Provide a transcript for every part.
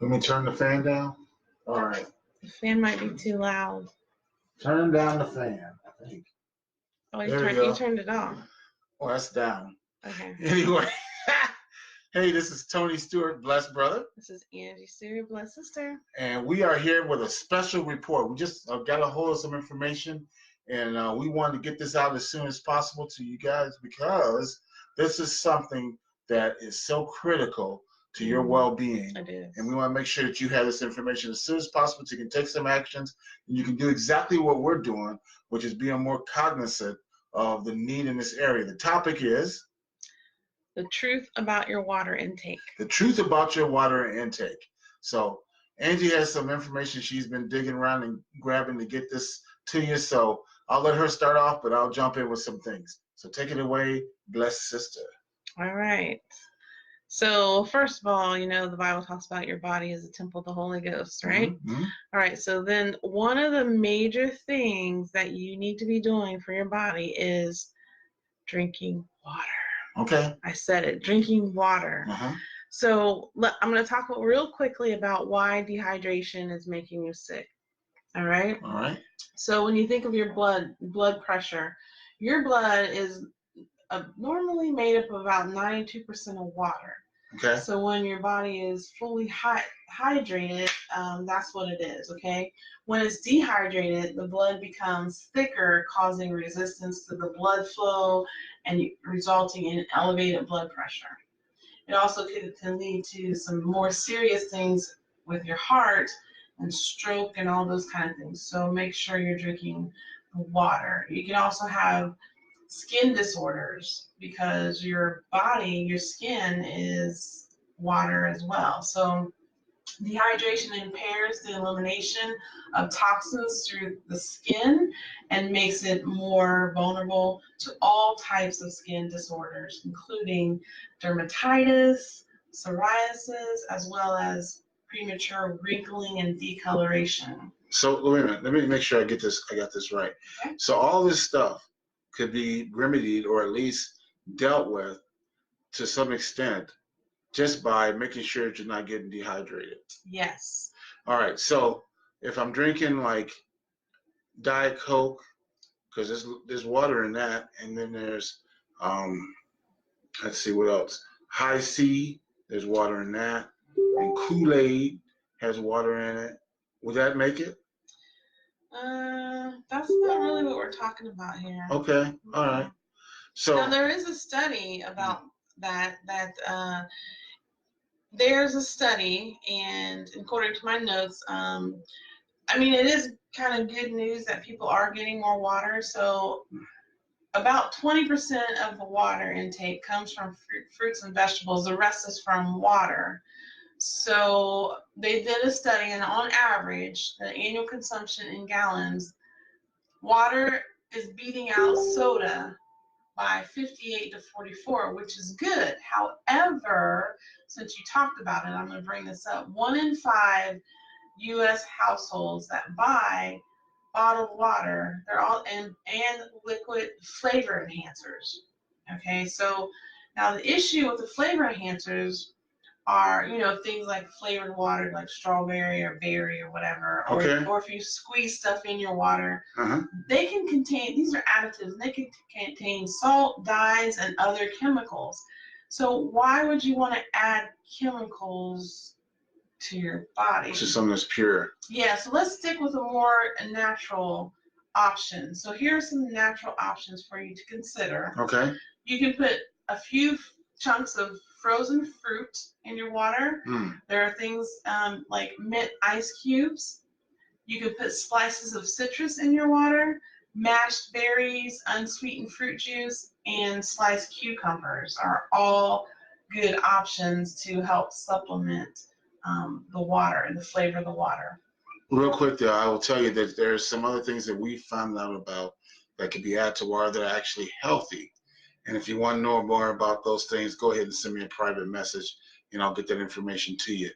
Let me turn the fan down. All right. The fan might be too loud. Turn down the fan, I think. Oh, you turned it off. Oh, that's down. Okay. Anyway. Hey, this is Tony Stewart, blessed brother. This is Angie Stewart, blessed sister. And we are here with a special report. We just got a hold of some information, and we wanted to get this out as soon as possible to you guys because this is something that is so critical to your well-being. It is. And we want to make sure that you have this information as soon as possible so you can take some actions and you can do exactly what we're doing, which is being more cognizant of the need in this area. The topic is the truth about your water intake. The truth about your water intake. So Angie has some information she's been digging around and grabbing to get this to you. So I'll let her start off, but I'll jump in with some things. So take it away, blessed sister. All right. So first of all, you know, the Bible talks about your body as a temple of the Holy Ghost, right? Mm-hmm. All right. So then one of the major things that you need to be doing for your body is drinking water. Okay. I said it, drinking water. Uh-huh. So I'm going to talk real quickly about why dehydration is making you sick. All right? All right. So when you think of your blood pressure, your blood is normally made up of about 92% of water. Okay. So when your body is fully hydrated, that's what it is, okay? When it's dehydrated, the blood becomes thicker, causing resistance to the blood flow and resulting in elevated blood pressure. It also can lead to some more serious things with your heart and stroke and all those kind of things. So make sure you're drinking water. You can also have skin disorders because your body, your skin is water as well. So dehydration impairs the elimination of toxins through the skin and makes it more vulnerable to all types of skin disorders, including dermatitis, psoriasis, as well as premature wrinkling and discoloration. So wait a minute. Let me make sure I got this right. Okay. So all this stuff could be remedied or at least dealt with to some extent just by making sure that you're not getting dehydrated. Yes. All right. So if I'm drinking like Diet Coke, because there's water in that, and then there's let's see what else. High C, there's water in that, and Kool-Aid has water in it. Would that make it? That's not really what we're talking about here. Okay. All right. So now there is a study about that there's a study, and according to my notes, I mean, it is kind of good news that people are getting more water. So about 20% of the water intake comes from fruits and vegetables. The rest is from water. So they did a study, and on average, the annual consumption in gallons, water is beating out soda by 58 to 44, which is good. However, since you talked about it, I'm going to bring this up. 1 in 5 U.S. households that buy bottled water, they're all and liquid flavor enhancers. Okay, so now the issue with the flavor enhancers are, you know, things like flavored water, like strawberry or berry or whatever, or if you squeeze stuff in your water, they can contain, these are additives, and they can contain salt, dyes, and other chemicals. So why would you want to add chemicals to your body? To something that's pure. Yeah, so let's stick with a more natural option. So here are some natural options for you to consider. Okay. You can put a few chunks of frozen fruit in your water. There are things like mint ice cubes. You could put slices of citrus in your water, mashed berries, unsweetened fruit juice, and sliced cucumbers are all good options to help supplement the water and the flavor of the water. Real quick though, I will tell you that there's some other things that we found out about that could be added to water that are actually healthy. And if you want to know more about those things, go ahead and send me a private message, and I'll get that information to you.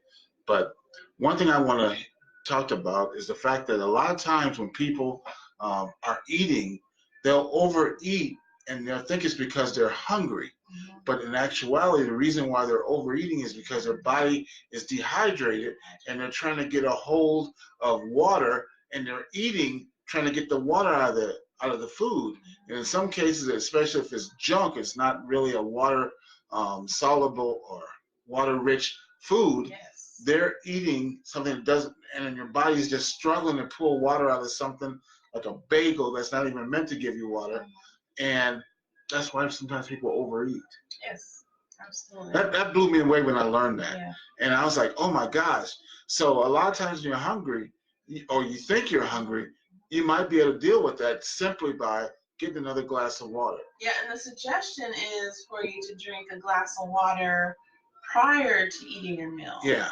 But one thing I want to talk about is the fact that a lot of times when people are eating, they'll overeat, and they'll think it's because they're hungry. But in actuality, the reason why they're overeating is because their body is dehydrated and they're trying to get a hold of water, and they're eating, trying to get the water out of the food. And in some cases, especially if it's junk, it's not really a water soluble or water rich food. Yes. They're eating something that doesn't, and then your body's just struggling to pull water out of something like a bagel that's not even meant to give you water. And that's why sometimes people overeat. Yes, absolutely. That blew me away when I learned that. Yeah. And I was like, oh my gosh. So a lot of times when you're hungry, or you think you're hungry, you might be able to deal with that simply by getting another glass of water. Yeah, and the suggestion is for you to drink a glass of water prior to eating your meal. Yeah.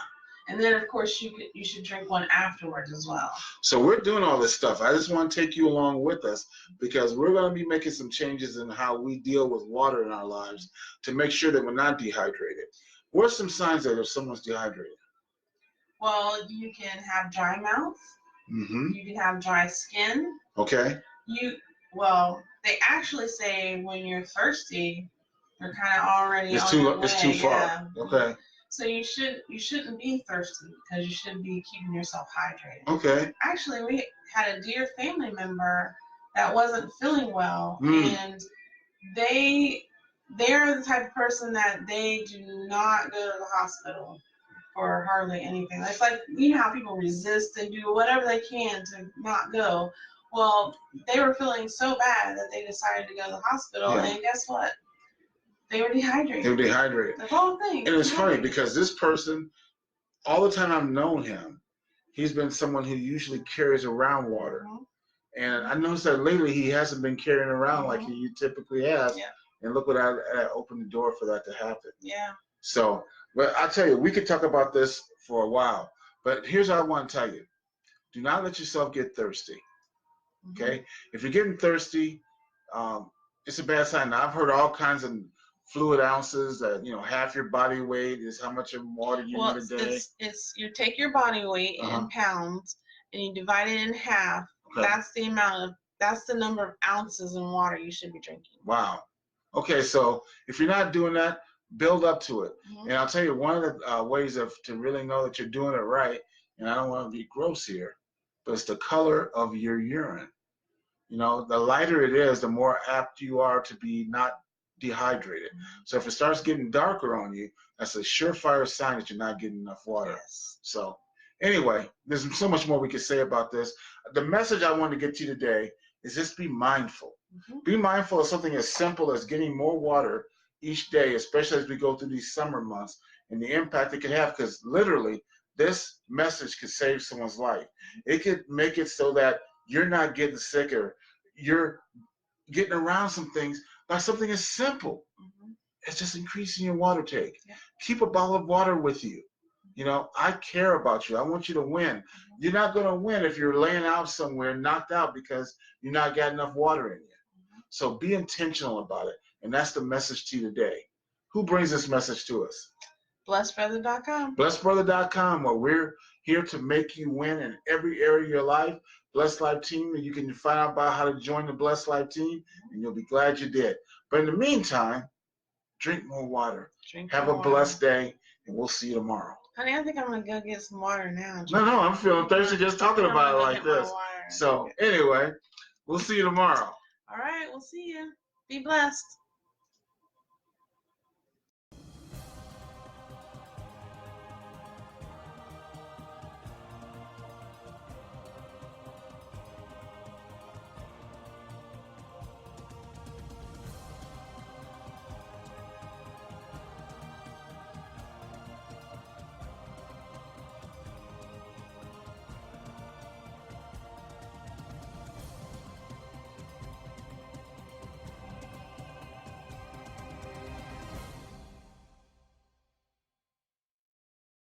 And then, of course, you should drink one afterwards as well. So we're doing all this stuff. I just want to take you along with us because we're going to be making some changes in how we deal with water in our lives to make sure that we're not dehydrated. What are some signs that if someone's dehydrated? Well, you can have dry mouth. Mm-hmm. You can have dry skin. Okay. They actually say when you're thirsty, you're kind of already it's on your way. It's too far. Yeah. Okay. So you shouldn't be thirsty because you should be keeping yourself hydrated. Okay. Actually, we had a dear family member that wasn't feeling well, and they're the type of person that they do not go to the hospital for hardly anything. It's like, you know how people resist and do whatever they can to not go. Well, they were feeling so bad that they decided to go to the hospital, and guess what? They were dehydrated. They were dehydrated. The whole thing. And it's funny because this person, all the time I've known him, he's been someone who usually carries around water. And I noticed that lately he hasn't been carrying around like he typically has. Yeah. And look what I opened the door for that to happen. Yeah. So, but I tell you, we could talk about this for a while. But here's what I want to tell you. Do not let yourself get thirsty. Okay? If you're getting thirsty, it's a bad sign. Now, I've heard all kinds of fluid ounces that, half your body weight is how much water you need a day. It's you take your body weight in pounds and you divide it in half. Okay. That's the number of ounces in water you should be drinking. Wow. Okay, so if you're not doing that, build up to it. And I'll tell you one of the ways to really know that you're doing it right, and I don't want to be gross here, but it's the color of your urine. The lighter it is, the more apt you are to be not dehydrated. So if it starts getting darker on you, that's a surefire sign that you're not getting enough water. Yes. So anyway, there's so much more we could say about this. The message I want to get to you today is just be mindful. Be mindful of something as simple as getting more water each day, especially as we go through these summer months, and the impact it can have, because literally this message could save someone's life. It could make it so that you're not getting sick, or you're getting around some things by something as simple. It's just increasing your water take. Keep a bottle of water with you. I care about you. I want you to win. You're not going to win if you're laying out somewhere knocked out because you're not got enough water in you. So be intentional about it. And that's the message to you today. Who brings this message to us? BlessedBrother.com. BlessedBrother.com, where we're here to make you win in every area of your life. Blessed Life Team, and you can find out about how to join the Blessed Life Team, and you'll be glad you did. But in the meantime, drink more water. Have a blessed day, and we'll see you tomorrow. Honey, I think I'm going to go get some water now. No, I'm feeling thirsty just talking about it like this. So anyway, we'll see you tomorrow. All right, we'll see you. Be blessed.